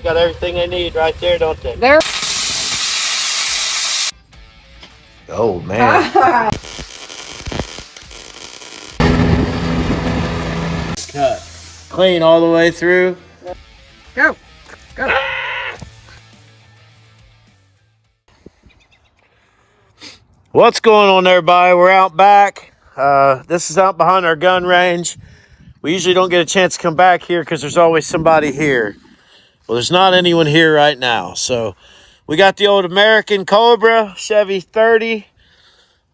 got everything they need right there, don't they? There. Oh, man. Cut. Clean all the way through. Go. Go. What's going on, everybody? We're out back. This is out behind our gun range. We usually don't get a chance to come back here because there's always somebody here. Well, there's not anyone here right now. So we got the old American Cobra Chevy 30.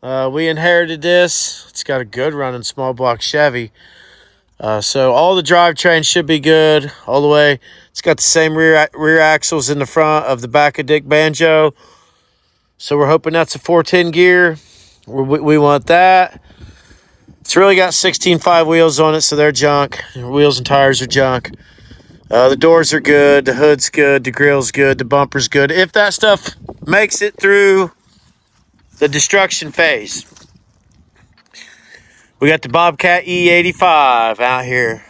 We inherited this. It's got a good running small block Chevy. So all the drivetrain should be good all the way. It's got the same rear axles in the front of the back of Dick Banjo. So we're hoping that's a 410 gear. We want that. It's really got 16.5 wheels on it, so they're junk. Wheels and tires are junk. The doors are good. The hood's good. The grill's good. The bumper's good. If that stuff makes it through the destruction phase. We got the Bobcat E85 out here.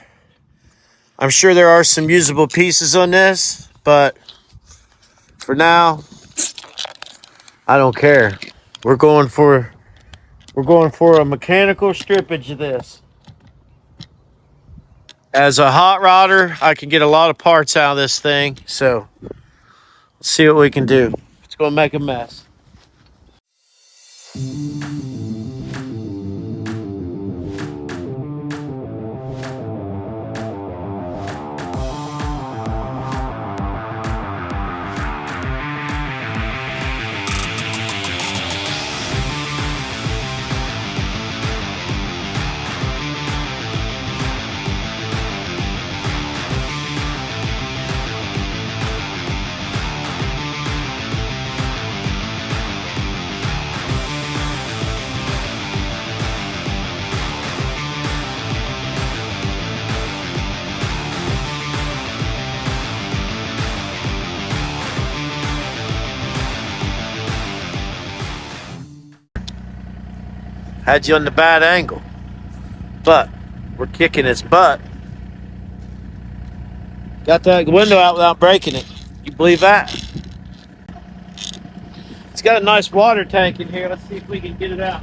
I'm sure there are some usable pieces on this, but for now, I don't care. We're going for a mechanical strippage of this. As a hot rodder, I can get a lot of parts out of this thing, so let's see what we can do. It's going to make a mess. Had you on the bad angle, but we're kicking its butt. Got that window out without breaking it. You believe that? It's got a nice water tank in here. Let's see if we can get it out.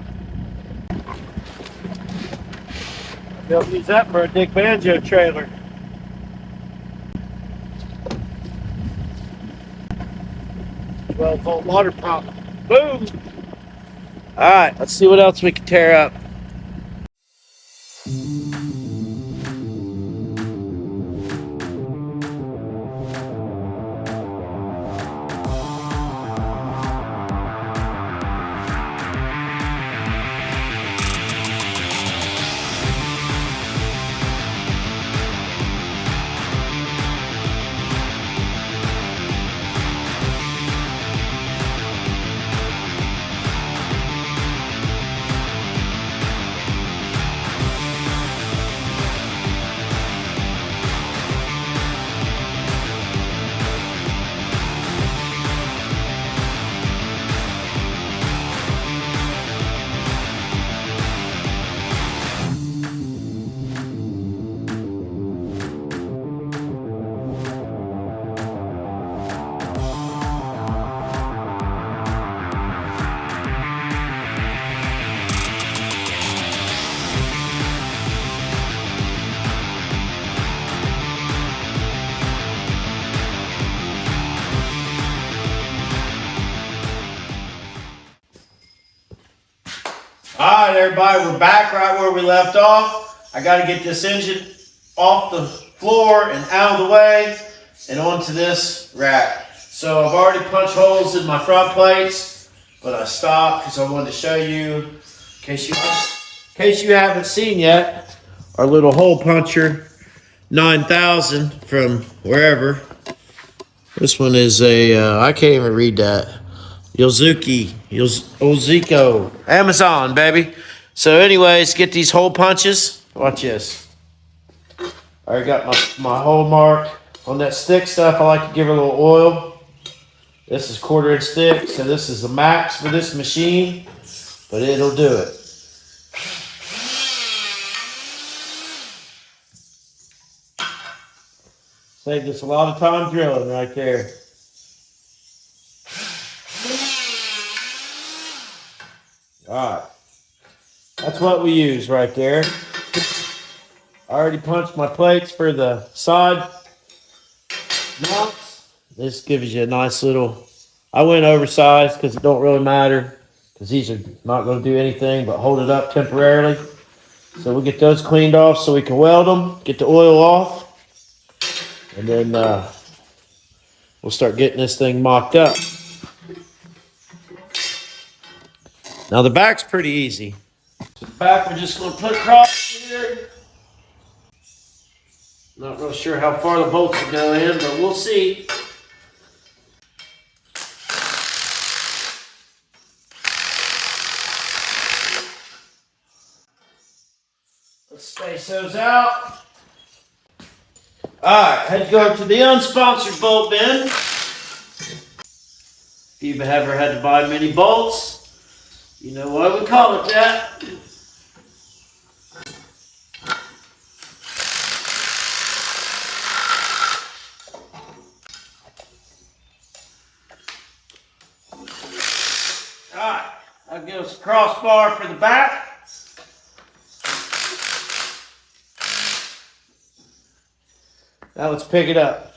They'll use that for a Dick Banjo trailer. Well, volt water pump. Boom! Alright, let's see what else we can tear up. Alright, everybody, we're back right where we left off. I got to get this engine off the floor and out of the way and onto this rack. So I've already punched holes in my front plates, but I stopped because I wanted to show you, in case you haven't seen yet, our little hole puncher 9000 from wherever. This one is a, I can't even read that. Yozuko, Amazon, baby. So anyways, get these hole punches. Watch this. I already got my hole mark. On that stick stuff, I like to give it a little oil. This is 1/4 inch thick, so this is the max for this machine, but it'll do it. Saved us a lot of time drilling right there. All right. That's what we use right there. I already punched my plates for the side mounts. This gives you a nice little, I went oversized because it don't really matter because these are not going to do anything but hold it up temporarily. So we'll get those cleaned off so we can weld them, get the oil off, and then we'll start getting this thing mocked up. Now the back's pretty easy. So the back we're just going to put across here. Not real sure how far the bolts will go in, but we'll see. Let's space those out. Alright, head go to the unsponsored bolt bin. If you've ever had to buy many bolts, you know why we call it that. Alright, that gives us a crossbar for the back. Now let's pick it up.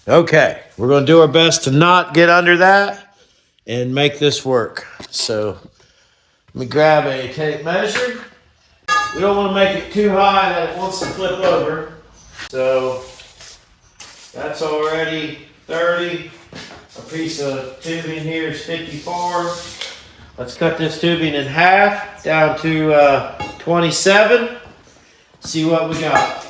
Okay, we're going to do our best to not get under that and make this work. So let me grab a tape measure. We don't want to make it too high that it wants to flip over. So that's already 30. A piece of tubing here is 54. Let's cut this tubing in half down to 27. See what we got.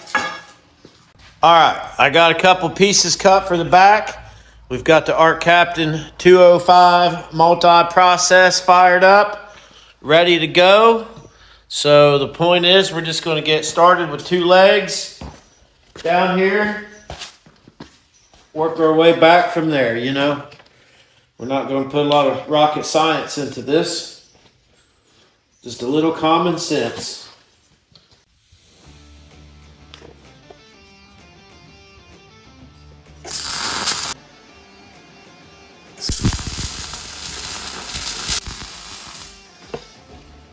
All right, I got a couple pieces cut for the back. We've got the Arccaptain 205 multi-process fired up, ready to go. So the point is we're just going to get started with 2 legs down here. Work our way back from there, you know. We're not going to put a lot of rocket science into this. Just a little common sense.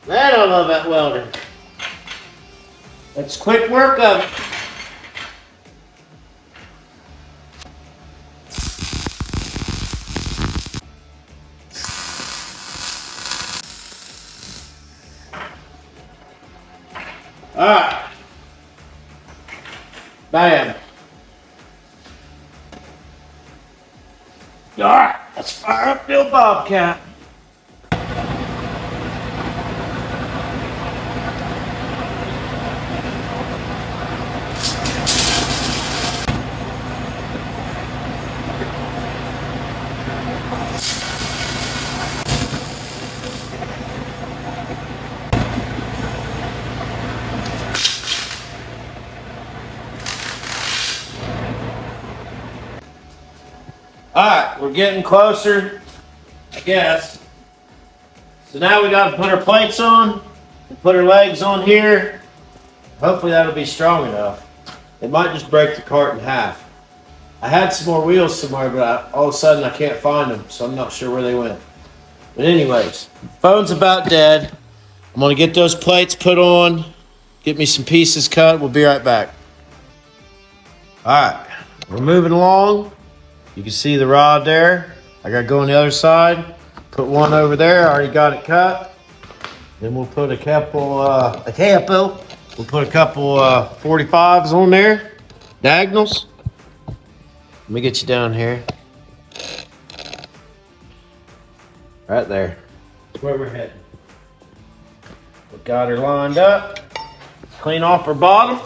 Man, I love that welder. That's quick work of it. All right. Bam. All right, let's fire up the old Bobcat. All right, we're getting closer, I guess. So now we got to put our plates on, and put our legs on here. Hopefully that'll be strong enough. It might just break the cart in half. I had some more wheels somewhere, but all of a sudden I can't find them, so I'm not sure where they went. But anyways, phone's about dead. I'm gonna get those plates put on, get me some pieces cut. We'll be right back. All right, we're moving along. You can see the rod there. I got to go on the other side. Put one over there. I already got it cut. Then we'll put a couple, we'll put a couple 45s on there. Diagonals. Let me get you down here. Right there. That's where we're heading. We got her lined up. Clean off her bottom.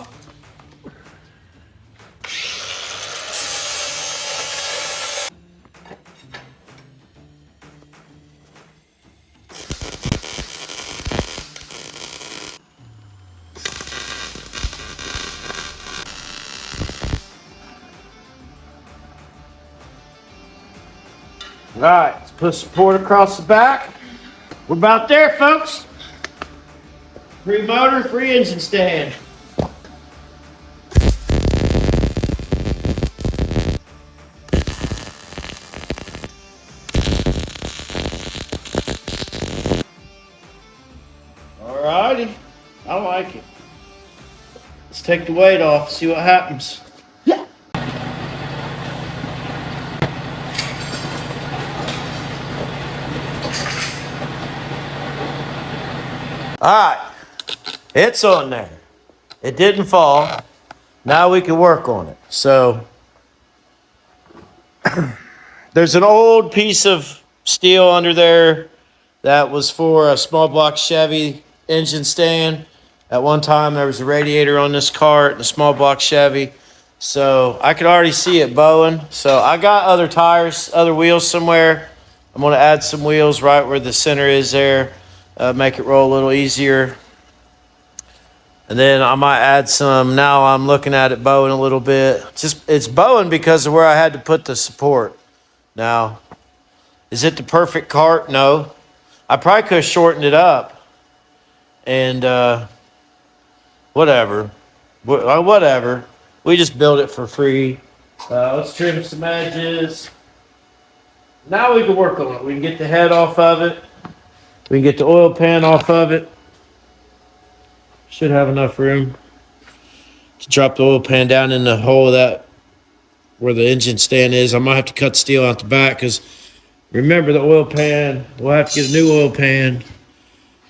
All right, let's put support across the back. We're about there, folks. Free motor, free engine stand. All righty, I like it. Let's take the weight off, see what happens. All right, it's on there. It didn't fall. Now we can work on it. So there's an old piece of steel under there that was for a small block Chevy engine stand. At one time, there was a radiator on this cart, the small block Chevy. So I could already see it bowing. So I got other tires, other wheels somewhere. I'm going to add some wheels right where the center is there, make it roll a little easier. And then I might add some. Now I'm looking at it bowing a little bit. It's bowing because of where I had to put the support. Now, is it the perfect cart? No. I probably could have shortened it up. And whatever. Whatever. We just built it for free. Let's trim some edges. Now we can work on it. We can get the head off of it. We can get the oil pan off of it. Should have enough room to drop the oil pan down in the hole of that where the engine stand is. I might have to cut steel out the back because remember the oil pan, we'll have to get a new oil pan.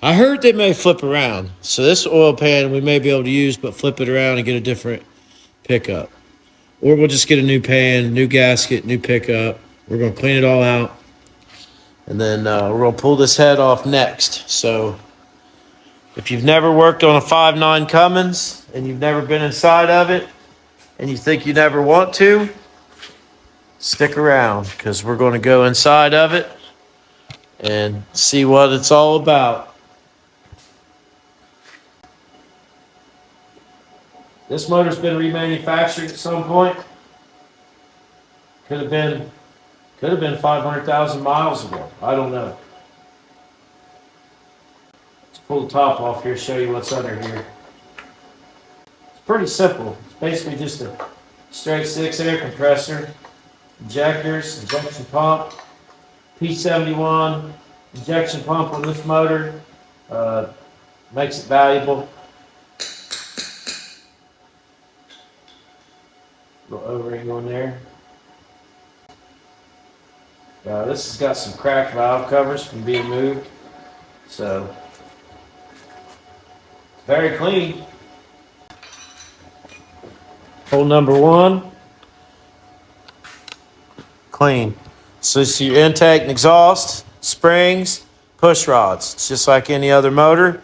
I heard they may flip around. So this oil pan we may be able to use, but flip it around and get a different pickup. Or we'll just get a new pan, new gasket, new pickup. We're going to clean it all out. And then we're going to pull this head off next. So if you've never worked on a 5.9 Cummins and you've never been inside of it and you think you never want to, stick around because we're going to go inside of it and see what it's all about. This motor's been remanufactured at some point. Could have been 500,000 miles ago. I don't know. Let's pull the top off here, show you what's under here. It's pretty simple. It's basically just a straight 6 air compressor, injectors, injection pump, P71 injection pump on this motor. Makes it valuable. Little O-ring on there. This has got some cracked valve covers from being moved, so very clean. Hole number 1, clean. So it's your intake and exhaust, springs, push rods. It's just like any other motor.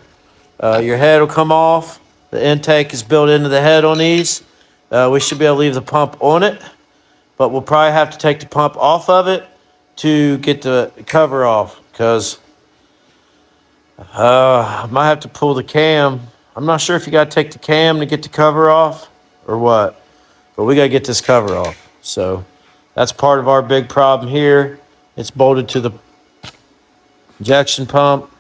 Your head will come off. The intake is built into the head on these. We should be able to leave the pump on it, but we'll probably have to take the pump off of it to get the cover off because I might have to pull the cam. I'm not sure if you got to take the cam to get the cover off or what, but we got to get this cover off. So that's part of our big problem here. It's bolted to the injection pump.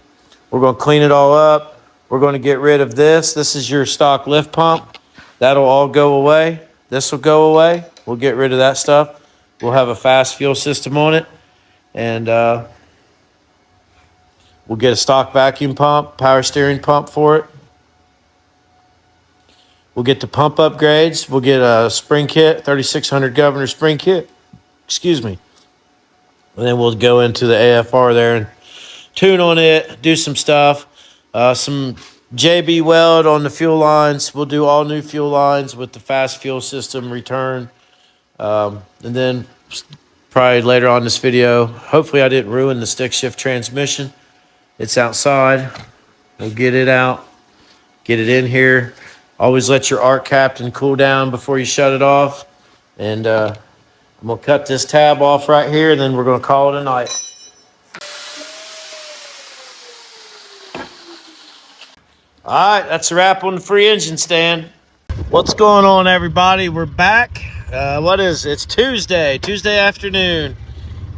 We're going to clean it all up. We're going to get rid of this. This is your stock lift pump. That'll all go away. This will go away. We'll get rid of that stuff. We'll have a fast fuel system on it. And we'll get a stock vacuum pump, power steering pump for it. We'll get the pump upgrades. We'll get a spring kit, 3600 governor spring kit. Excuse me. And then we'll go into the AFR there and tune on it, do some stuff. Some JB Weld on the fuel lines. We'll do all new fuel lines with the fast fuel system return. And then probably later on this video, hopefully I didn't ruin the stick shift transmission. It's outside. We'll get it out, get it in here. Always let your Arccaptain cool down before you shut it off. And I'm going to cut this tab off right here, and then we're going to call it a night. All right, that's a wrap on the free engine stand. What's going on, everybody? We're back. What is it? It's Tuesday afternoon.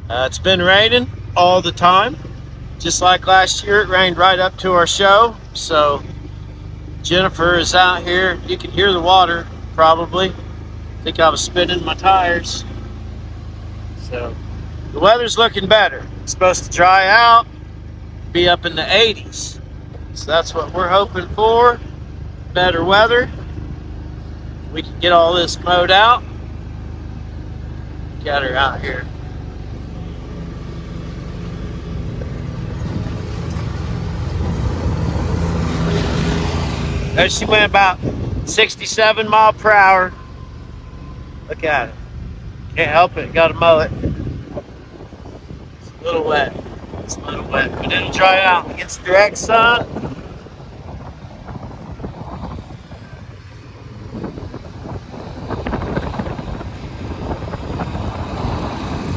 It's been raining all the time. Just like last year, it rained right up to our show. So Jennifer is out here. You can hear the water, probably. I think I was spinning my tires. So the weather's looking better. It's supposed to dry out, be up in the 80s. So that's what we're hoping for. Better weather. We can get all this mowed out. Got her out here. There she went, about 67 mile per hour. Look at it. Can't help it. Got to mow it. It's a little wet. It's a little wet, but it'll dry out. It gets direct sun.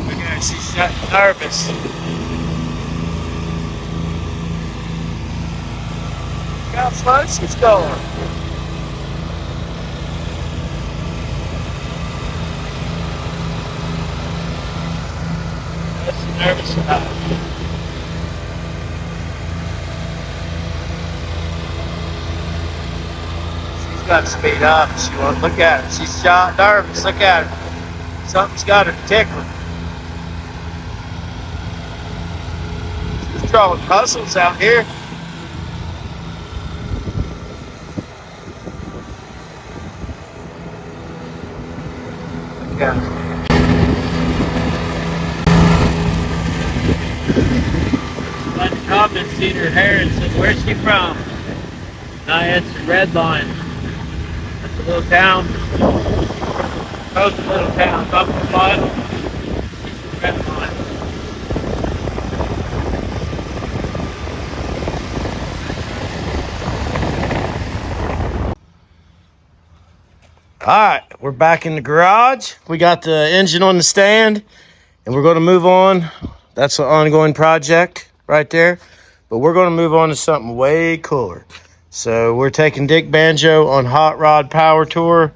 Look at her. She's nervous. Look how slow she's going. That's nervous about it. She's got to speed up. She won't. Look at her. She's shot nervous. Look at her. Something's got her tickling. She's drawing puzzles out here. Look at her. Like the comments, seen her hair and said, "Where's she from?" And I answered, "Red Line." That's a little town. Coast, a little town. Up the bottom. She's from Red Line. All right, we're back in the garage. We got the engine on the stand, and we're going to move on. That's an ongoing project right there. But we're going to move on to something way cooler. So we're taking Dick Banjo on Hot Rod Power Tour,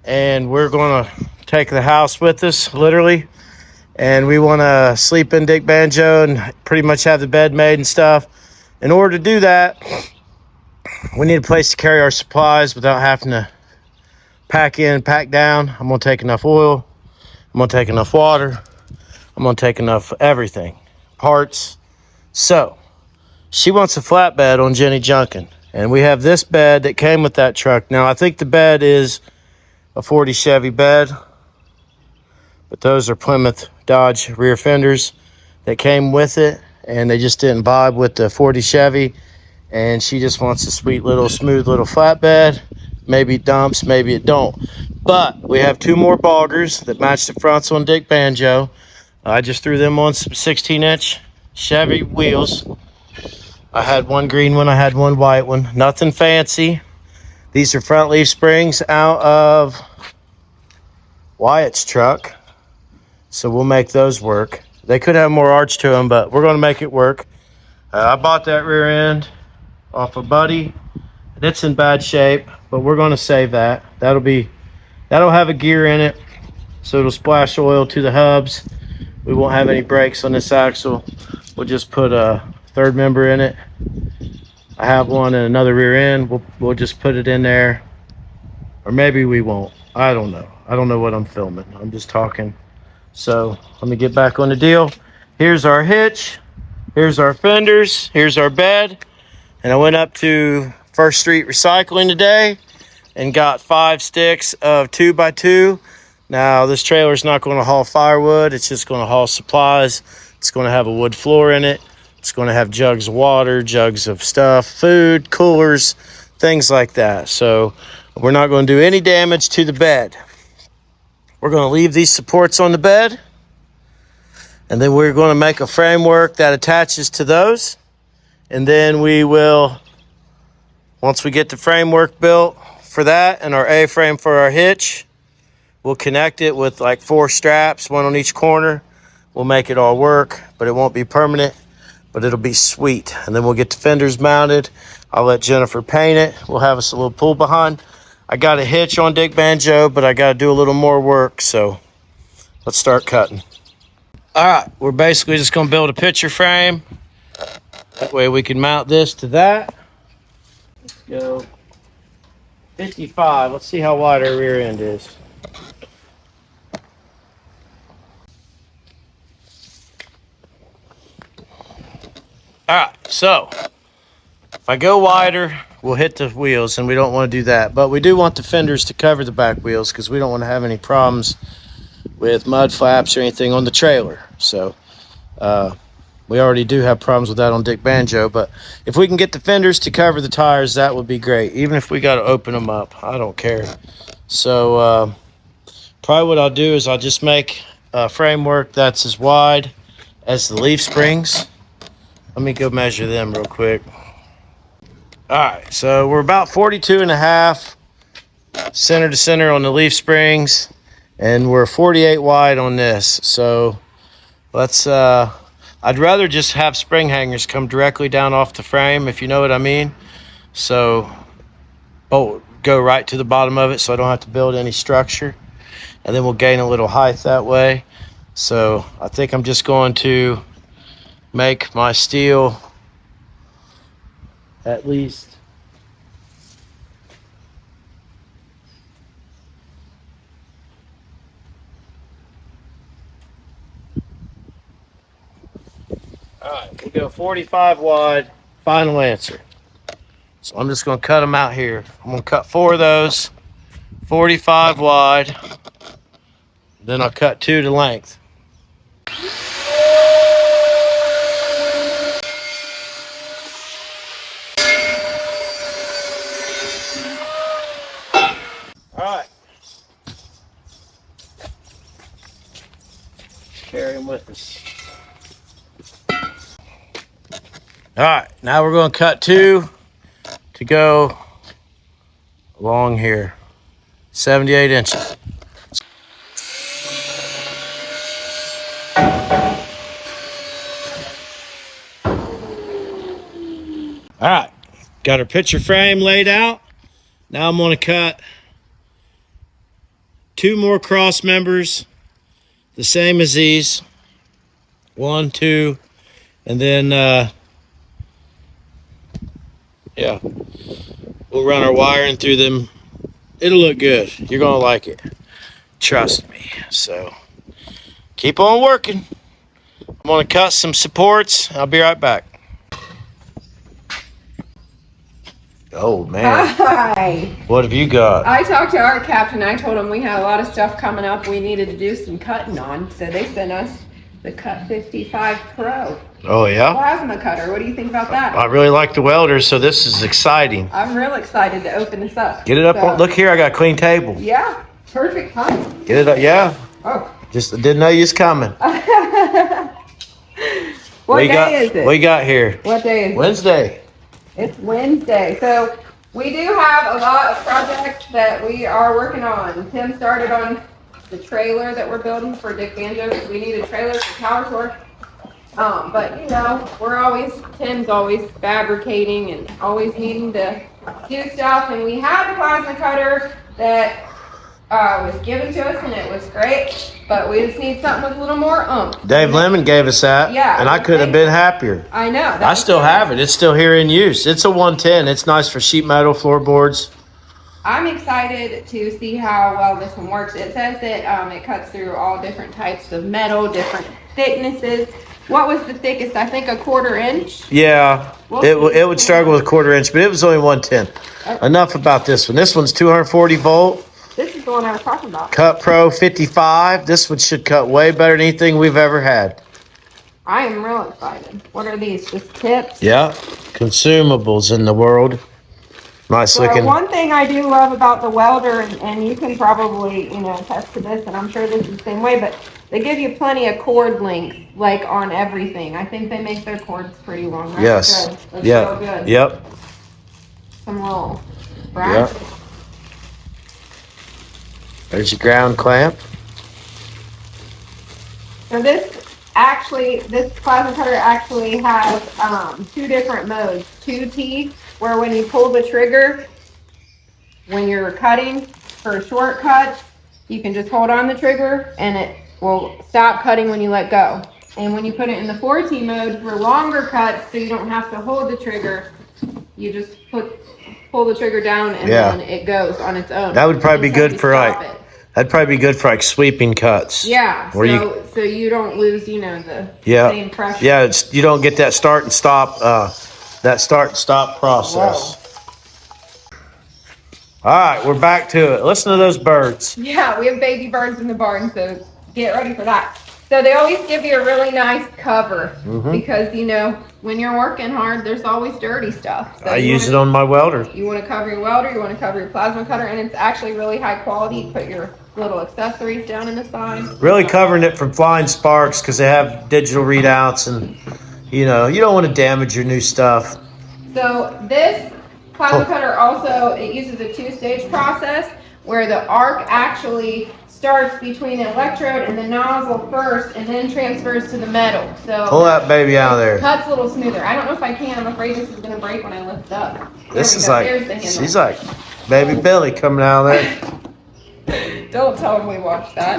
and we're going to take the house with us, literally. And we want to sleep in Dick Banjo and pretty much have the bed made and stuff. In order to do that, we need a place to carry our supplies without having to pack in, pack down. I'm going to take enough oil. I'm going to take enough water. I'm going to take enough everything. Parts. So, she wants a flatbed on Jenny Junkin. And we have this bed that came with that truck. Now, I think the bed is a 40 Chevy bed. But those are Plymouth Dodge rear fenders that came with it. And they just didn't vibe with the 40 Chevy. And she just wants a sweet little, smooth little flatbed. Maybe it dumps, maybe it don't. But we have two more boggers that match the fronts on Dick Banjo. I just threw them on some 16-inch Chevy wheels. I had one green one, I had one white one. Nothing fancy. These are front leaf springs out of Wyatt's truck. So we'll make those work. They could have more arch to them, but we're going to make it work. I bought that rear end off of Buddy. It's in bad shape, but we're going to save that. That'll have a gear in it, so it'll splash oil to the hubs. We won't have any brakes on this axle. We'll just put a third member in it. I have one in another rear end. We'll just put it in there, or maybe we won't. I don't know. I don't know what I'm filming. I'm just talking. So let me get back on the deal. Here's our hitch. Here's our fenders. Here's our bed. And I went up to First Street Recycling today and got 5 sticks of 2x2. Now this trailer is not going to haul firewood. It's just going to haul supplies. It's going to have a wood floor in it. It's going to have jugs of water, jugs of stuff, food, coolers, things like that. So we're not going to do any damage to the bed. We're going to leave these supports on the bed, and then we're going to make a framework that attaches to those. And then we will, once we get the framework built for that and our A-frame for our hitch, we'll connect it with like 4 straps, 1 on each corner. We'll make it all work, but it won't be permanent, but it'll be sweet. And then we'll get the fenders mounted. I'll let Jennifer paint it. We'll have us a little pull behind. I got a hitch on Dick Banjo, but I got to do a little more work, so let's start cutting. All right, we're basically just going to build a picture frame. That way we can mount this to that. Let's go 55. Let's see how wide our rear end is. All right, so if I go wider, we'll hit the wheels, and we don't want to do that. But we do want the fenders to cover the back wheels because we don't want to have any problems with mud flaps or anything on the trailer. So we already do have problems with that on Dick Banjo. But if we can get the fenders to cover the tires, that would be great. Even if we got to open them up, I don't care. So probably what I'll do is I'll just make a framework that's as wide as the leaf springs. Let me go measure them real quick. All right, so we're about 42.5 center to center on the leaf springs, and we're 48 wide on this. So let's, I'd rather just have spring hangers come directly down off the frame, if you know what I mean. So, go right to the bottom of it so I don't have to build any structure. And then we'll gain a little height that way. So I think I'm just going to make my steel at least all right, we go 45 wide, final answer. So I'm just going to cut them out here. I'm going to cut 4 of those 45 wide, then I'll cut 2 to length. All right. Carry them with us. All right, now we're going to cut 2 to go along here, 78 inches. All right, got our picture frame laid out. Now I'm going to cut 2 more cross members, the same as these. 1, 2, and then, yeah, we'll run our wiring through them. It'll look good. You're going to like it. Trust me. So keep on working. I'm going to cut some supports. I'll be right back. Oh, man. Hi. What have you got? I talked to Arccaptain. I told him we had a lot of stuff coming up we needed to do some cutting on. So they sent us the Cut 55 Pro. Oh, yeah? Plasma cutter. What do you think about that? I really like the welders, so this is exciting. I'm real excited to open this up. Get it up. So, look here, I got a clean table. Yeah, perfect time. Get it up, yeah. Oh. Just didn't know you was coming. What day is it? What you got here? What day is it? Wednesday. It's Wednesday. So we do have a lot of projects that we are working on. Tim started on the trailer that we're building for Dick Banjo because we need a trailer for Power Tour. But you know, Tim's always fabricating and always needing to do stuff. And we had a plasma cutter that was given to us and it was great, but we just need something with a little more oomph. Dave Lemon gave us that, yeah, and I couldn't have been happier. I know. I still have it. It's still here in use. It's a 110. It's nice for sheet metal floorboards. I'm excited to see how well this one works. It says that it cuts through all different types of metal, different thicknesses. What was the thickest? I think 1/4 inch. Yeah, it would struggle with 1/4 inch, but it was only 110. Okay. Enough about this one. This one's 240 volt. This is the one I was talking about. Cut Pro 55. This one should cut way better than anything we've ever had. I am real excited. What are these? Just tips? Yeah, consumables in the world. Nice So looking. one thing I do love about the welder, and you can probably, attest to this, and I'm sure this is the same way, but they give you plenty of cord length, like on everything. I think they make their cords pretty long. That's Yes. good. That's Yeah. so good. Yep. Some little Yep. brackets. There's your ground clamp. So this plasma cutter actually has 2 different modes. 2T, where when you pull the trigger, when you're cutting for shortcuts, you can just hold on the trigger and it will stop cutting when you let go. And when you put it in the 4T mode for longer cuts, so you don't have to hold the trigger, you just pull the trigger down and then it goes on its own. That would probably be until good you for stop like it. that'd probably be good for like sweeping cuts. Yeah, Where so you don't lose, the Yeah. same pressure. Yeah, you don't get that start and stop process. Whoa. All right, we're back to it. Listen to those birds. Yeah, we have baby birds in the barn, so get ready for that. So they always give you a really nice cover because, when you're working hard, there's always dirty stuff. So I use it on my welder. You want to cover your welder, you want to cover your plasma cutter, and it's actually really high quality. You put your little accessories down in the side. Really covering it from flying sparks because they have digital readouts and, you don't want to damage your new stuff. So this plasma cutter also, it uses a 2-stage process where the arc actually starts between the electrode and the nozzle first and then transfers to the metal. So Pull that baby out of there. Cuts a little smoother. I don't know if I can. I'm afraid this is going to break when I lift it up. This is like, she's like baby Billy coming out of there. Don't totally watch that.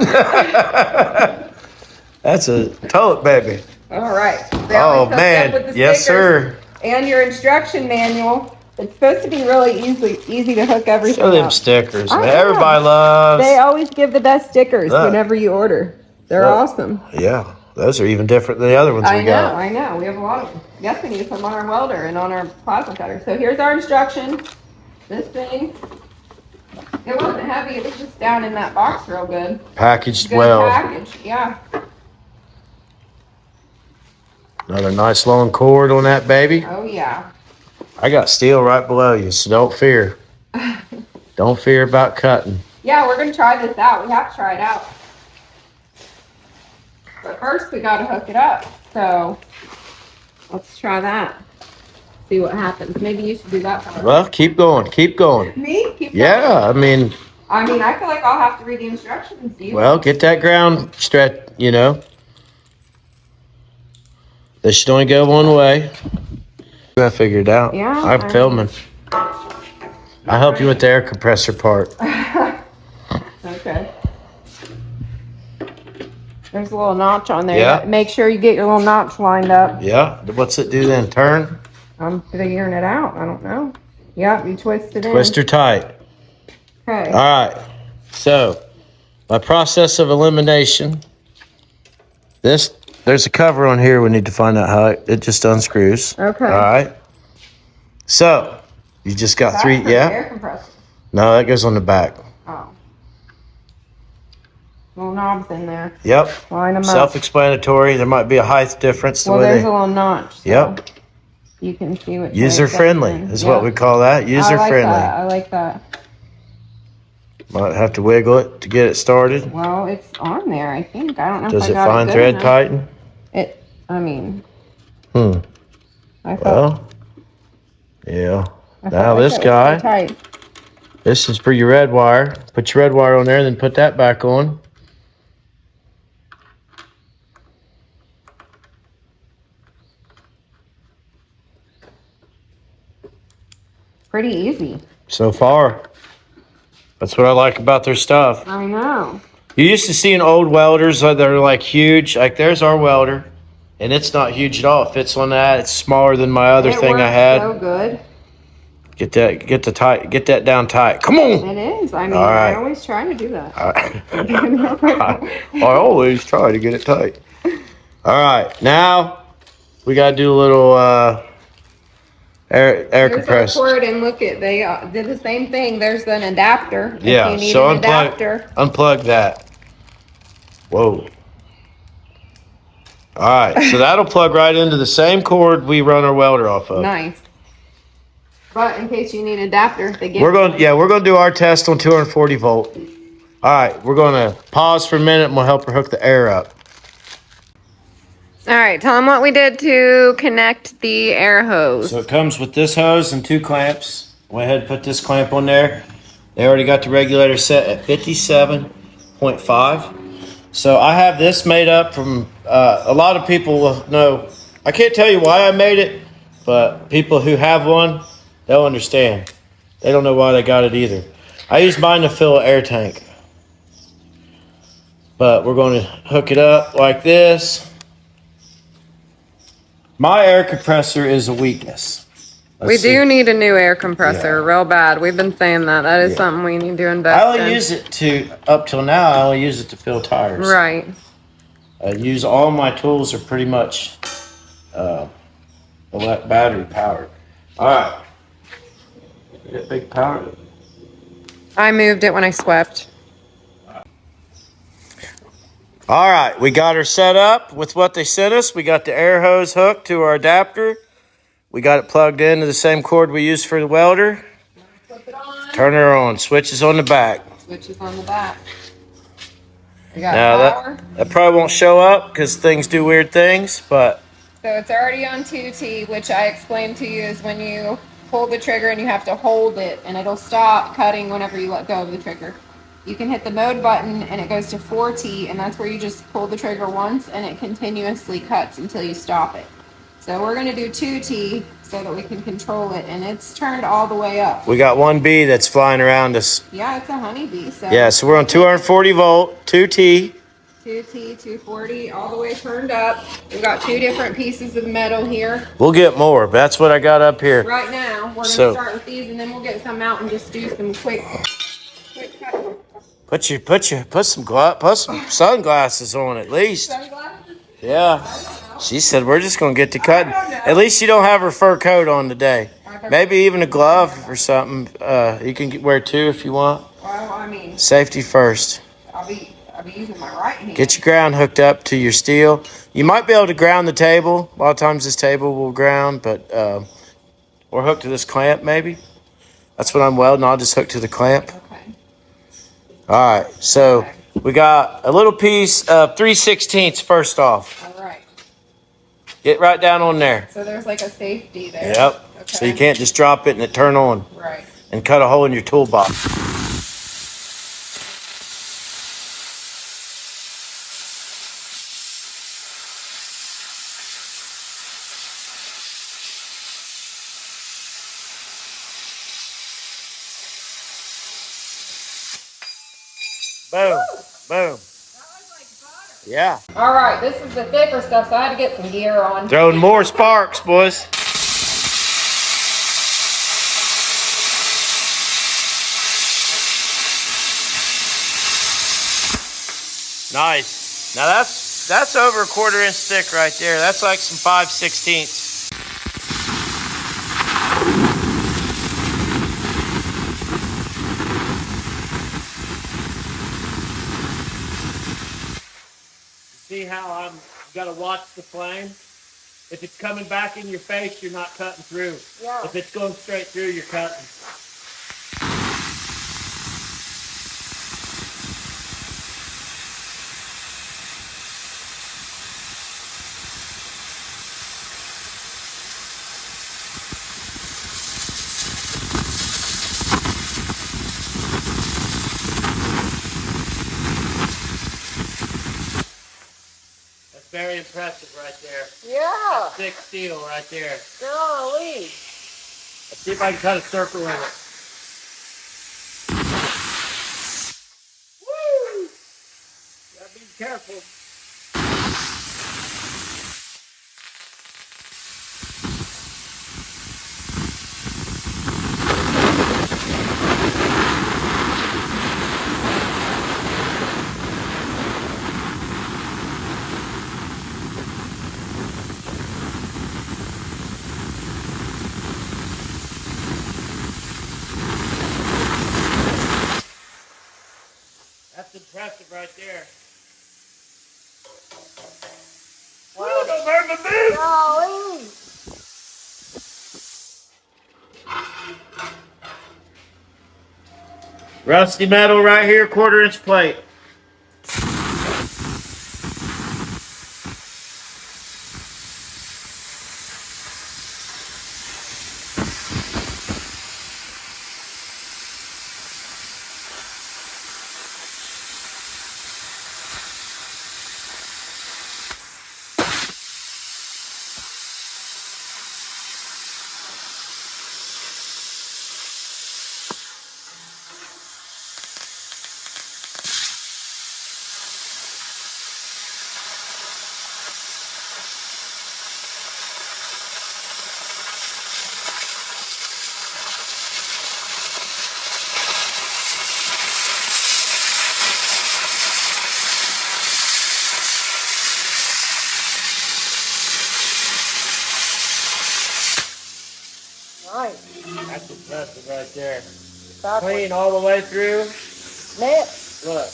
That's a tote baby. All right. Oh man, yes sir. And your instruction manual. It's supposed to be really easy to hook everything Show them up. stickers. I know. Everybody loves. They always give the best stickers whenever you order. They're awesome. Yeah, those are even different than the other ones we got. I know. We have a lot of them. Yes, we need to put them on our welder and on our plasma cutter. So here's our instructions. This thing, it wasn't heavy. It was just down in that box real good. Packaged Good well. package, yeah. Another nice long cord on that baby. Oh, yeah. I got steel right below you, so don't fear. Don't fear about cutting. Yeah, we're going to try this out. We have to try it out. But first, we got to hook it up. So let's try that. See what happens. Maybe you should do that part. Well, keep going. Keep going. Me? Keep going? Yeah, I mean, I feel like I'll have to read the instructions. Well, get that ground stretch, This should only go one way. I figured it out. Yeah. I'm filming. I'll help you with the air compressor part. Okay. There's a little notch on there. Yeah. Make sure you get your little notch lined up. Yeah. What's it do then? Turn? I'm figuring it out. I don't know. Yep, you twist it in. Twist her tight. Okay. All right. So, my process of elimination. There's a cover on here. We need to find out how it just unscrews. Okay. All right. So, you just got That's three. for the Yeah. air compressor. No, that goes on the back. Oh. Little knobs in there. Yep. Line them up. Self-explanatory. There might be a height difference. Well, there's a little notch. So Yep. You can see what. User-friendly is what we call that. User-friendly. I like that. Might have to wiggle it to get it started. Well, it's on there, I think. I don't know Does if it I got fine it good thread enough. tighten? I thought. Well, yeah. I felt Now like this it was guy, too tight. this is for your red wire. Put your red wire on there, then put that back on. Pretty easy. So far. That's what I like about their stuff. I know. You used to see in old welders that are like huge. Like there's our welder, and it's not huge at all. It fits on that. It's smaller than my other thing I had. So good. Get that down tight. Come on. It is. I right. always try to do that. I always try to get it tight. All right, now we gotta do a little air Here's compressor. our cord, and look at they did the same thing. There's an adapter. Yeah, If you need so an adapter. unplug that. Whoa. All right, so that'll plug right into the same cord we run our welder off of. Nice. But in case you need an adapter, they get We're gonna do our test on 240 volt. All right, we're gonna pause for a minute and we'll help her hook the air up. All right, tell them what we did to connect the air hose. So it comes with this hose and 2 clamps. Went ahead and put this clamp on there. They already got the regulator set at 57.5. So I have this made up from, a lot of people will know, I can't tell you why I made it, but people who have one, they'll understand. They don't know why they got it either. I use mine to fill an air tank. But we're going to hook it up like this. My air compressor is a weakness. We do need a new air compressor, real bad. We've been saying that. That is something we need to invest in. I only use it up till now, I only use it to fill tires. Right. I use all my tools are pretty much battery powered. All right. Get big power. I moved it when I swept. All right, we got her set up with what they sent us. We got the air hose hooked to our adapter. We got it plugged into the same cord we used for the welder. Flip it on. Turn her on. Switches on the back. Switches on the back. We got Now power. that probably won't show up because things do weird things, but. So it's already on 2T, which I explained to you is when you pull the trigger and you have to hold it and it'll stop cutting whenever you let go of the trigger. You can hit the mode button and it goes to 4T, and that's where you just pull the trigger once and it continuously cuts until you stop it. So we're going to do 2T so that we can control it, and it's turned all the way up. We got one bee that's flying around us. Yeah, it's a honeybee. So yeah, so we're on 240 volt, 2T. 2T, 240, all the way turned up. We've got 2 different pieces of metal here. We'll get more, but that's what I got up here. Right now, we're going to start with these, and then we'll get some out and just do some quick cutting. Put some sunglasses on at least. Sunglasses? Yeah. She said we're just gonna get to cutting. At least you don't have her fur coat on today. Maybe even a glove or something. You can wear 2 if you want. Well, I mean, safety first. I'll be using my right hand. Get your ground hooked up to your steel. You might be able to ground the table. A lot of times this table will ground, but or hook to this clamp maybe. That's what I'm welding. I'll just hook to the clamp. Okay. All right, so we got a little piece of 3/16 first off. All right. Get right down on there. So there's like a safety there. Yep. Okay. So you can't just drop it and it turn on. Right. And cut a hole in your toolbox. Boom. Boom. Yeah. All right, this is the thicker stuff, so I had to get some gear on. Throwing more sparks, boys. Nice. Now that's over a 1/4 inch thick right there. That's like some 5/16. See how I'm gotta watch the flame? If it's coming back in your face, you're not cutting through. Yeah. If it's going straight through, you're cutting. Very impressive right there. Yeah. That's thick steel right there. Golly. Let's see if I can cut a circle in it. Woo! Gotta be careful. That's impressive right there. Woo! don't burn my boot. Golly. Rusty metal right here, 1/4-inch plate. Nice. That's impressive right there. Backward. Clean all the way through. Knit. Look,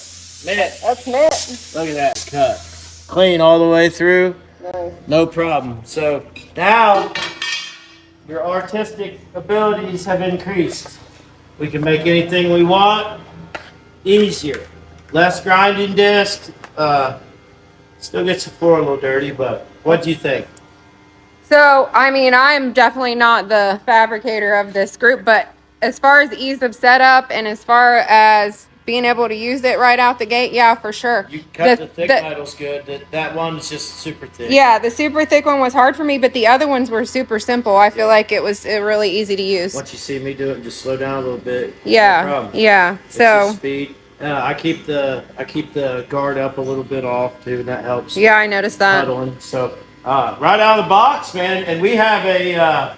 minute. That's knit. Look at that cut. Clean all the way through. Nice. No problem. So now your artistic abilities have increased. We can make anything we want easier. Less grinding disc. Still gets the floor a little dirty, but what do you think? So, I mean, I'm definitely not the fabricator of this group, but as far as ease of setup and as far as being able to use it right out the gate, yeah, for sure. You cut the thick metal's good. That one's just super thick. Yeah, the super thick one was hard for me, but the other ones were super simple. I feel like it was really easy to use. Once you see me do it, just slow down a little bit. Yeah, no problem. yeah. It's So just speed. I keep the guard up a little bit off too, and that helps. yeah, I noticed that. Cuddling. So right out of the box, man, and we have a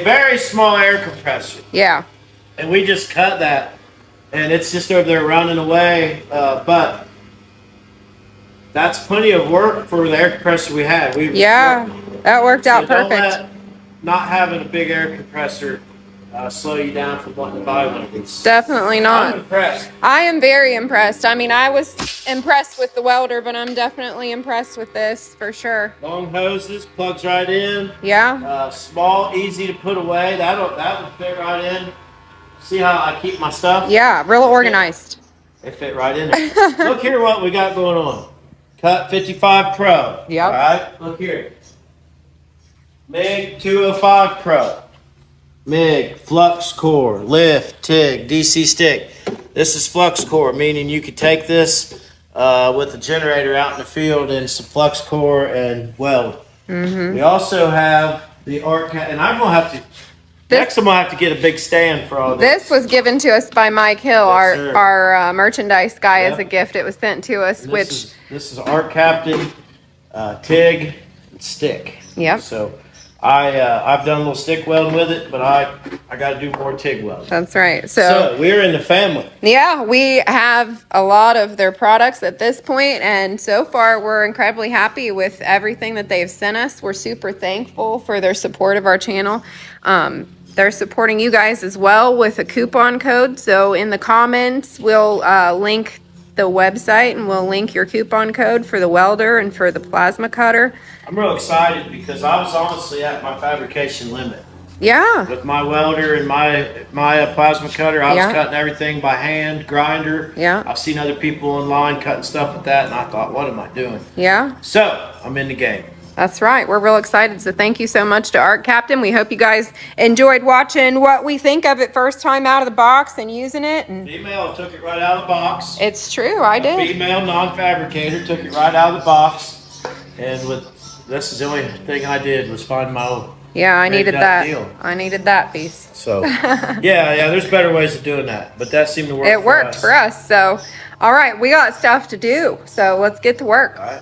very small air compressor, Yeah. and we just cut that, and it's just over there running away. But that's plenty of work for the air compressor we had. Yeah, that worked out Don't perfect. let not having a big air compressor slow you down from wanting to buy one of these. Definitely not. I'm impressed. I am very impressed. I mean, I was impressed with the welder, but I'm definitely impressed with this for sure. Long hoses, plugs right in. Yeah. Small, easy to put away. That would fit right in. See how I keep my stuff? Yeah, real organized. They fit right in there. Look here what we got going on. Cut 55 Pro. Yep. All right, look here. MIG 205 Pro. MIG, flux core, lift, TIG, DC stick. This is flux core, meaning you could take this with a generator out in the field and some flux core and weld. Mm-hmm. We also have the Arccaptain, and I'm gonna have to. Next, I'm gonna have to get a big stand for all this. This was given to us by Mike Hill, Yes, our merchandise guy, Yep. as a gift. It was sent to us, And which this is Arccaptain, TIG, and stick. Yep. So I've done a little stick welding with it, but I got to do more TIG welding. that's right. So we're in the family. Yeah, we have a lot of their products at this point, and so far we're incredibly happy with everything that they've sent us. We're super thankful for their support of our channel. They're supporting you guys as well with a coupon code. So in the comments, we'll link the website and we'll link your coupon code for the welder and for the plasma cutter. I'm real excited because I was honestly at my fabrication limit. Yeah. With my welder and my plasma cutter, I was Yeah. cutting everything by hand, grinder. Yeah. I've seen other people online cutting stuff with that, and I thought, what am I doing? Yeah. So I'm in the game. That's right. We're real excited. So thank you so much to Arccaptain. We hope you guys enjoyed watching what we think of it first time out of the box and using it. And Female took it right out of the box. it's true. I A did. female non-fabricator took it right out of the box, and this is the only thing I did was find my own. Yeah, I Made needed that that. deal. I needed that piece. So yeah, there's better ways of doing that, but that seemed to work. It worked for us. So, all right, we got stuff to do. So let's get to work. All right.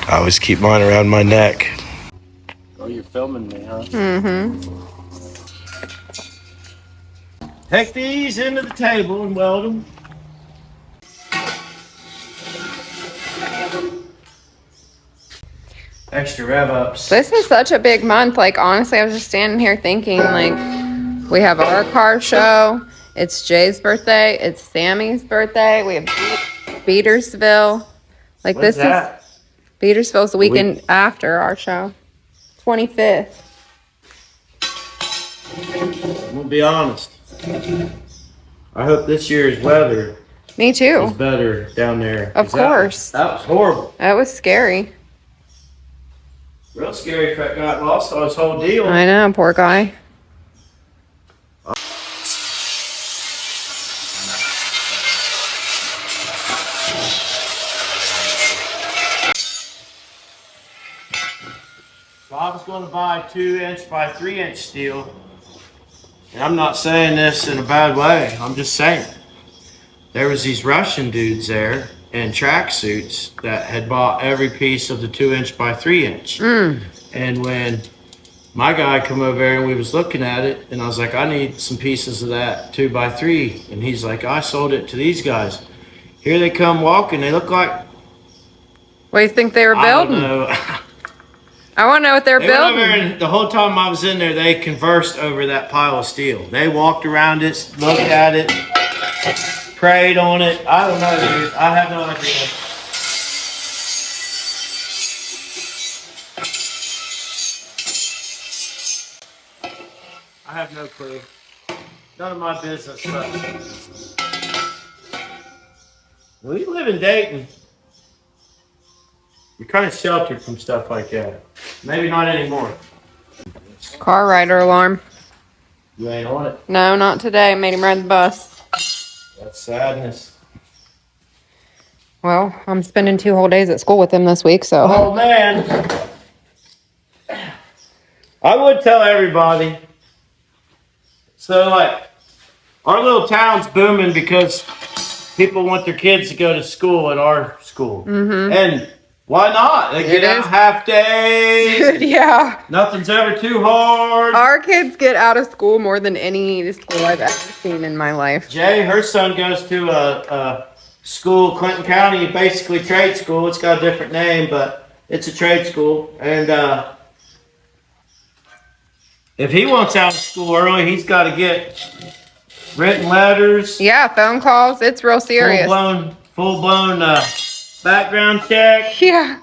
I always keep mine around my neck. Oh, you're filming me, huh? Mm-hmm. Take these into the table and weld them. Extra rev ups. This is such a big month. Like, honestly, I was just standing here thinking, like, we have our car show. It's Jay's birthday. It's Sammy's birthday. We have Beatersville. Like When's this that? is Beatersville's the weekend after our show. 25th. I'm gonna be honest. I hope this year's weather Me is too. better down there. Of 'Cause that course. that was horrible. That was scary. Real scary if I got lost on this whole deal. I know, poor guy. So I was going to buy 2-inch by 3-inch steel. And I'm not saying this in a bad way. I'm just saying. There was these Russian dudes there in tracksuits that had bought every piece of the 2-inch by 3-inch. And when my guy come over there and we was looking at it, and I was like, I need some pieces of that 2x3. And he's like, I sold it to these guys. Here they come walking. They look like, What do you think they were I don't building? know. I want to know what they're They went over building. and the whole time I was in there, they conversed over that pile of steel. They walked around it, looked at it, prayed on it. I don't know, dude. I have no idea. I have no clue. None of my business, but when you live in Dayton, you're kind of sheltered from stuff like that. Maybe not anymore. Car rider alarm. You ain't on it. No, not today. Made him ride the bus. That's sadness. Well, I'm spending 2 whole days at school with him this week, so. Oh man, I would tell everybody. So like, our little town's booming because people want their kids to go to school at our school, and why not? They get It out is. half days. Yeah. Nothing's ever too hard. Our kids get out of school more than any school I've ever seen in my life. Jay, her son goes to a school, Clinton County, basically trade school. It's got a different name, but it's a trade school. And if he wants out of school early, he's got to get written letters, Yeah, phone calls. It's real serious. full blown background check. Yeah.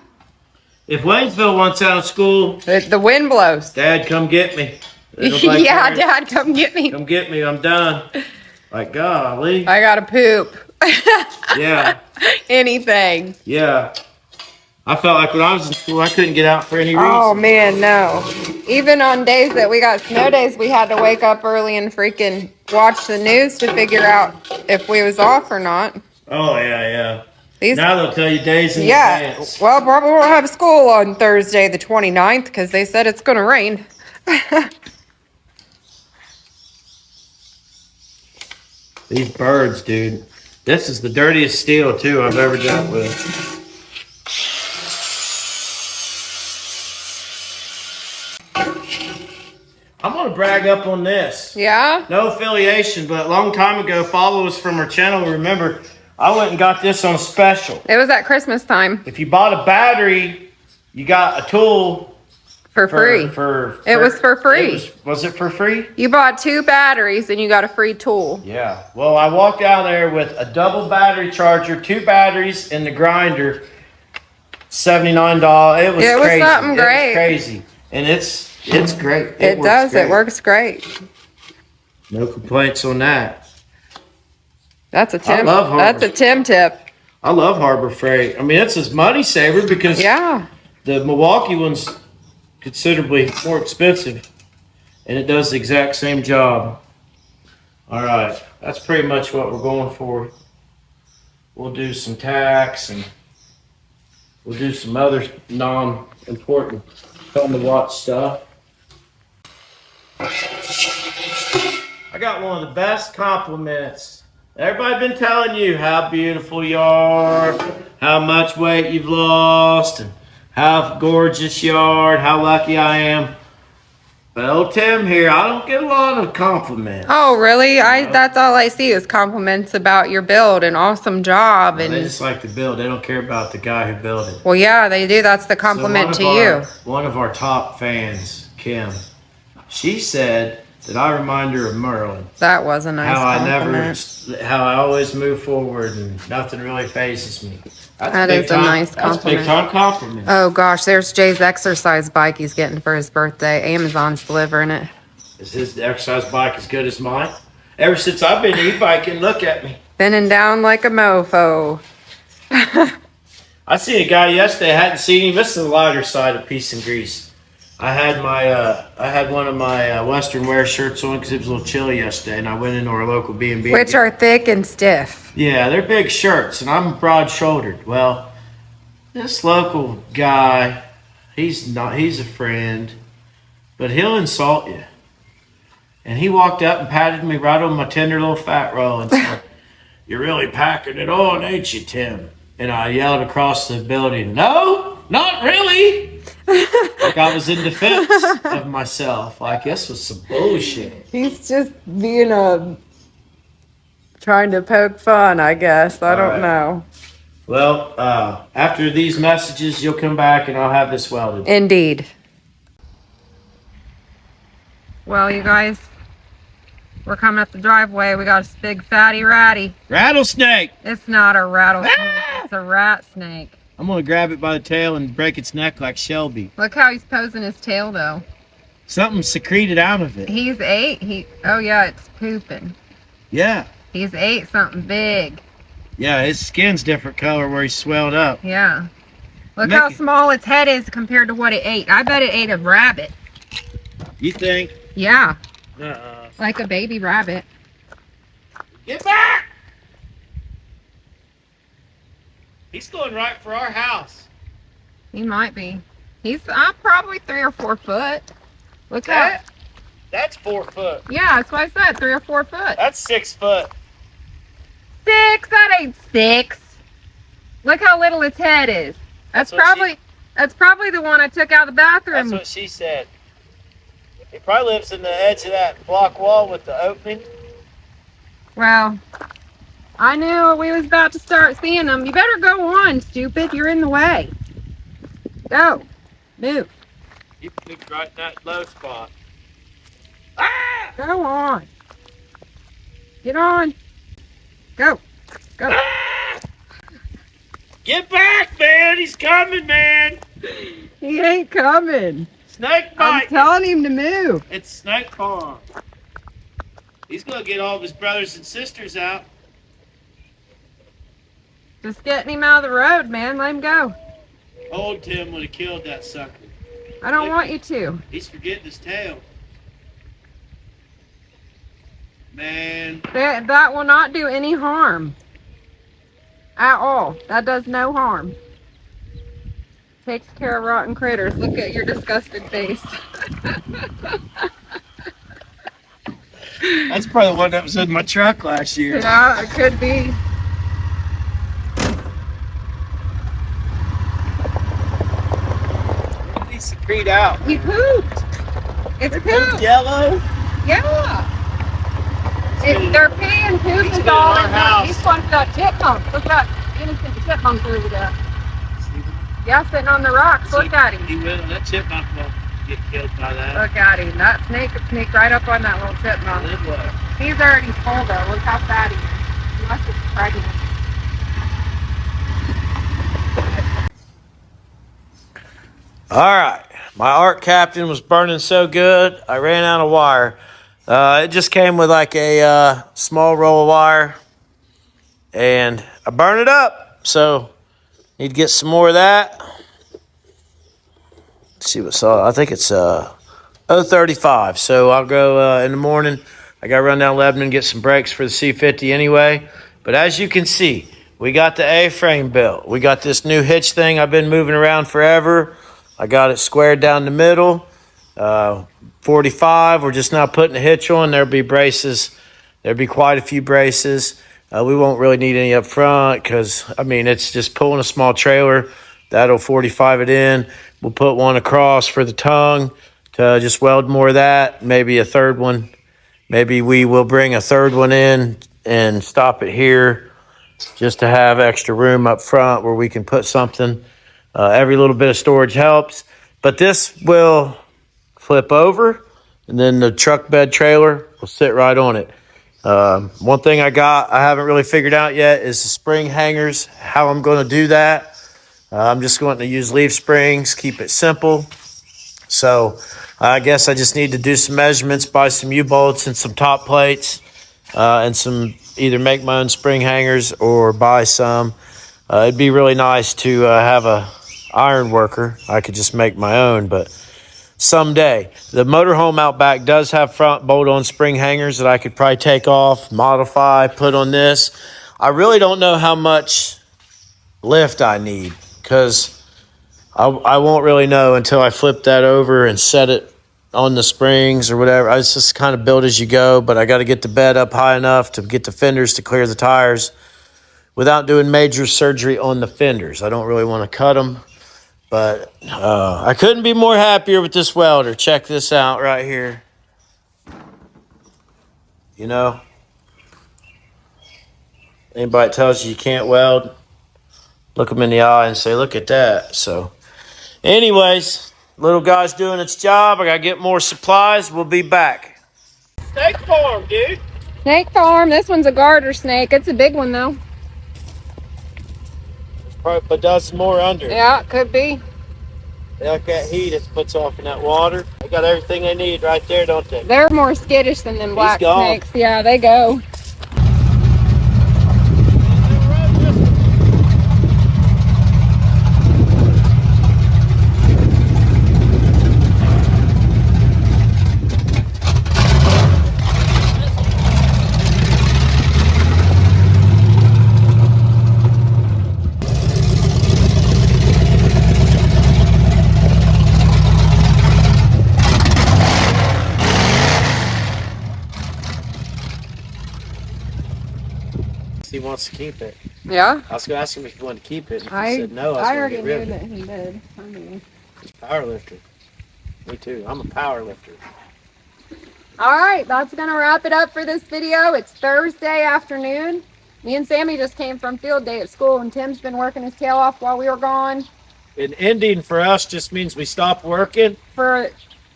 If Waynesville wants out of school, The wind blows. Dad, come get me. It'll be like, Yeah, "Parents, Dad, come get me. come get me. I'm done." Like, golly. I gotta poop. Yeah. Anything. Yeah. I felt like when I was in school, I couldn't get out for any reason. Oh man, no. Even on days that we got snow days, we had to wake up early and freaking watch the news to figure out if we was off or not. Oh, yeah. These, Now they'll tell you days in yeah. advance. Well, probably won't have school on Thursday the 29th because they said it's gonna rain. These birds, dude. This is the dirtiest steel, too, I've ever dealt with. I'm going to brag up on this. Yeah? No affiliation, but a long time ago, followers from our channel remember, I went and got this on special. It was at Christmas time If you bought a battery, you got a tool for free. It was for free. Was it for free? You bought 2 batteries and you got a free tool. Yeah. Well, I walked out there with a double battery charger, 2 batteries, and the grinder. $79. It was It was crazy. something great. It was crazy, and it's great. It works does. great. It works great. No complaints on that. That's a Tim. love Harbor. That's a Tim tip. I love Harbor Freight. I mean, it's a money saver because Yeah. the Milwaukee one's considerably more expensive, and it does the exact same job. All right, that's pretty much what we're going for. We'll do some tax and we'll do some other non-important fun to watch stuff. I got one of the best compliments. Everybody been telling you how beautiful you are, how much weight you've lost, and how gorgeous you are, and how lucky I am. But old Tim here, I don't get a lot of compliments. Oh, really? That's all I see is compliments about your build and awesome job. They And just like to build. They don't care about the guy who built it. well, yeah, they do. That's the compliment to you. One of our top fans, Kim, she said that I remind her of Merlin. That was a nice compliment. How I always move forward and nothing really phases me. That is a nice compliment. That's a big time compliment. Oh gosh, there's Jay's exercise bike he's getting for his birthday. Amazon's delivering it. Is his exercise bike as good as mine? Ever since I've been e-biking, look at me. Bending down like a mofo. I seen a guy yesterday. I hadn't seen him. This is the lighter side of piece.n.grease. I had one of my Western wear shirts on because it was a little chilly yesterday, and I went into our local B&B. Which are thick and stiff. Yeah, they're big shirts, and I'm broad-shouldered. Well, this local guy, he's a friend, but he'll insult you. And he walked up and patted me right on my tender little fat roll and said, "You're really packing it on, ain't you, Tim?" And I yelled across the building, "No, not really." Like I was in defense of myself. Like this was some bullshit. He's just being trying to poke fun, I guess. I don't know. Well, after these messages, you'll come back and I'll have this welded. Indeed. Well, you guys, we're coming up the driveway. We got a big fatty ratty. Rattlesnake! It's not a rattlesnake. It's a rat snake. I'm going to grab it by the tail and break its neck like Shelby. Look how he's posing his tail, though. Something secreted out of it. He's ate. Oh, yeah, it's pooping. Yeah. He's ate something big. Yeah, his skin's different color where he's swelled up. Yeah. Look how small its head is compared to what it ate. I bet it ate a rabbit. You think? Yeah. Uh-uh. Like a baby rabbit. Get back! He's going right for our house. He might be. He's probably 3 or 4 foot. Look at that. That's 4 foot. Yeah, that's what I said. 3 or 4 foot. That's 6 foot. 6? That ain't 6. Look how little its head is. That's probably the one I took out of the bathroom. That's what she said. It probably lives in the edge of that block wall with the opening. Well, I knew we was about to start seeing them. You better go on, stupid. You're in the way. Go. Move. You moved right in that low spot. Ah! Go on. Get on. Go. Go. Ah! Get back, man. He's coming, man. He ain't coming. Snake bite. I'm telling him to move. It's snake pond. He's going to get all of his brothers and sisters out. Just getting him out of the road, man. Let him go. Old Tim would have killed that sucker. I don't want you to. He's forgetting his tail. Man. That will not do any harm. At all. That does no harm. Takes care of rotten critters. Look at your disgusted face. That's probably the one that was in my truck last year. Yeah, it could be. What did he secrete out? He pooped. It's poop. Yellow? Yeah. They're paying poop He's is been all in our in house. He's going to that chipmunk. Look at that innocent chipmunk over there. Yeah, sitting on the rocks. Look at him. He will. That chipmunk won't get killed by that. Look at him. That snake could sneak right up on that little chipmunk. Then what? He's already full though. Look how fat he is. Unless it's pregnant. All right. My Arccaptain was burning so good, I ran out of wire. It just came with like a small roll of wire, and I burned it up. So need to get some more of that. Let's see what's on. I think it's 035. So I'll go in the morning. I got to run down Lebanon and get some brakes for the C50 anyway. But as you can see, we got the A-frame built. We got this new hitch thing I've been moving around forever. I got it squared down the middle. 45, we're just not putting a hitch on. There'll be braces. There'll be quite a few braces. We won't really need any up front because, I mean, it's just pulling a small trailer. That'll 45 it in. We'll put one across for the tongue to just weld more of that. Maybe a third one. Maybe we will bring a third one in and stop it here just to have extra room up front where we can put something. Every little bit of storage helps. But this will flip over and then the truck bed trailer will sit right on it. One thing I haven't really figured out yet is the spring hangers, how I'm going to do that. I'm just going to use leaf springs, keep it simple. So I guess I just need to do some measurements, buy some U-bolts and some top plates, and either make my own spring hangers or buy some. It'd be really nice to have a iron worker. I could just make my own, but someday. The motorhome out back does have front bolt-on spring hangers that I could probably take off, modify, put on this. I really don't know how much lift I need because I won't really know until I flip that over and set it on the springs or whatever. It's just kind of build as you go, but I got to get the bed up high enough to get the fenders to clear the tires without doing major surgery on the fenders. I don't really want to cut them. But I couldn't be more happier with this welder. Check this out right here. You know, anybody tells you can't weld, look them in the eye and say, look at that. So anyways, little guy's doing its job. I got to get more supplies. We'll be back. Snake farm, dude. Snake farm. This one's a garter snake. It's a big one, though. There's probably a dozen more under. Yeah, it could be. They like that heat it puts off in that water. They got everything they need right there, don't they? They're more skittish than them black snakes. Yeah, they go. He wants to keep it. Yeah? I was going to ask him if he wanted to keep it. If I he said no, I already was going knew to get rid of that it. he did. I mean. He's a power lifter. Me too. I'm a power lifter. All right, that's going to wrap it up for this video. It's Thursday afternoon. Me and Sammy just came from field day at school, and Tim's been working his tail off while we were gone. An ending for us just means we stop working. For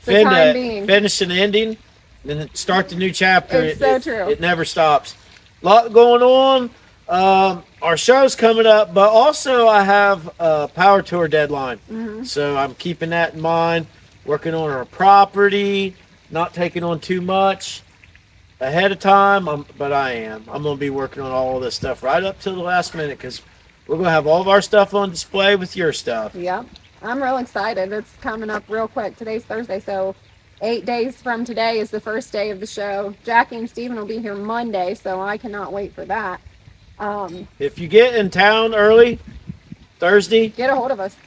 the time being. Finish an ending, then start the new chapter. It's so true. It never stops. A lot going on. Our show's coming up, but also I have a power tour deadline. Mm-hmm. So I'm keeping that in mind. Working on our property, not taking on too much ahead of time, but I am. I'm going to be working on all of this stuff right up till the last minute because we're going to have all of our stuff on display with your stuff. Yep. I'm real excited. It's coming up real quick. Today's Thursday, so 8 days from today is the first day of the show. Jackie and Steven will be here Monday, so I cannot wait for that. If you get in town early, Thursday, get a hold of us.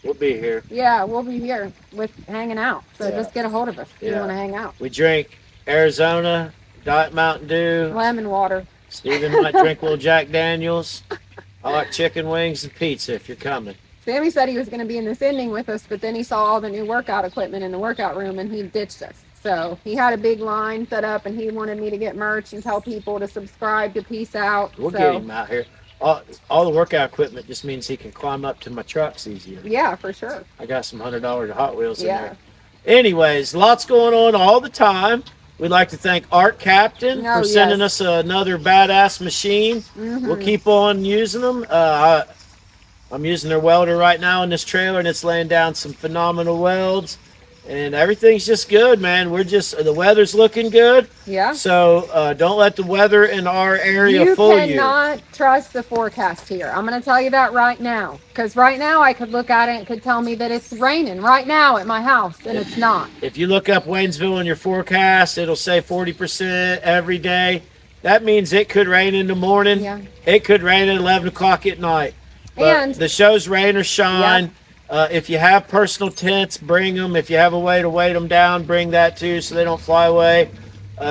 We'll be here. Yeah, we'll be here with hanging out. So just get a hold of us if you want to hang out. We drink Arizona, Diet Mountain Dew, lemon water. Steven might drink a little Jack Daniels. I like chicken wings and pizza if you're coming. Sammy said he was going to be in this ending with us, but then he saw all the new workout equipment in the workout room and he ditched us. So he had a big line set up and he wanted me to get merch and tell people to subscribe to Peace Out. We'll get him out here. All the workout equipment just means he can climb up to my trucks easier. Yeah, for sure. I got some $100 Hot Wheels in there. Anyways, lots going on all the time. We'd like to thank Arccaptain for sending us another badass machine. Mm-hmm. We'll keep on using them. I'm using their welder right now in this trailer, and it's laying down some phenomenal welds. And everything's just good, man. The weather's looking good. Yeah. So don't let the weather in our area fool you. You cannot trust the forecast here. I'm going to tell you that right now. Because right now I could look at it and it could tell me that it's raining right now at my house, and it's not. If you look up Waynesville in your forecast, it'll say 40% every day. That means it could rain in the morning. Yeah. It could rain at 11 o'clock at night. But and the show's rain or shine. Yeah. If you have personal tents, bring them. If you have a way to weight them down, bring that too so they don't fly away.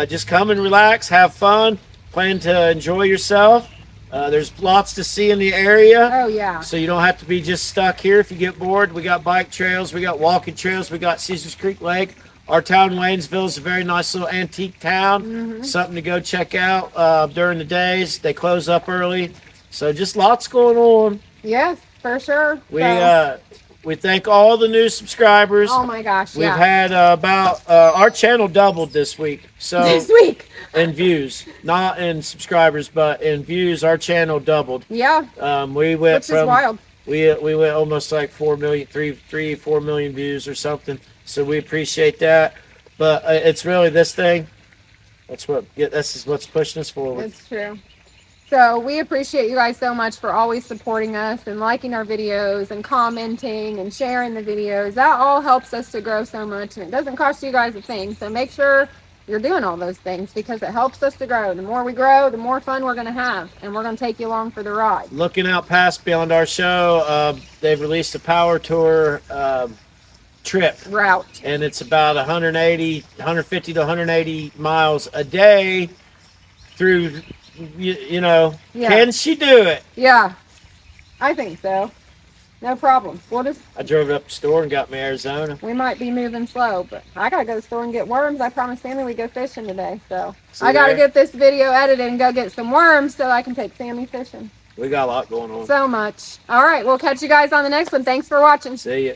Just come and relax, have fun, plan to enjoy yourself. There's lots to see in the area. Oh, yeah. So you don't have to be just stuck here if you get bored. We got bike trails. We got walking trails. We got Caesars Creek Lake. Our town, Waynesville, is a very nice little antique town. Mm-hmm. Something to go check out during the days. They close up early. So just lots going on. Yes, for sure. We thank all the new subscribers. Oh my gosh, We've yeah. had about our channel doubled this week. So This week. in views, not in subscribers, but in views, our channel doubled. Yeah. We went Which is wild. We went almost like 4 million, 4 million views or something. So we appreciate that. But it's really this thing. This is what's pushing us forward. It's true. So we appreciate you guys so much for always supporting us and liking our videos and commenting and sharing the videos. That all helps us to grow so much, and it doesn't cost you guys a thing. So make sure you're doing all those things because it helps us to grow. The more we grow, the more fun we're going to have, and we're going to take you along for the ride. Looking out past beyond our show, they've released a power tour trip Route. and it's about 150 to 180 miles a day through, Yeah. Can she do it? Yeah, I think so. No problem. I drove up the store and got me Arizona. We might be moving slow, but I gotta go to the store and get worms. I promised Sammy we'd go fishing today, so See I gotta there? get this video edited and go get some worms so I can take Sammy fishing. We got a lot going on. So much. All right, we'll catch you guys on the next one. Thanks for watching. See ya.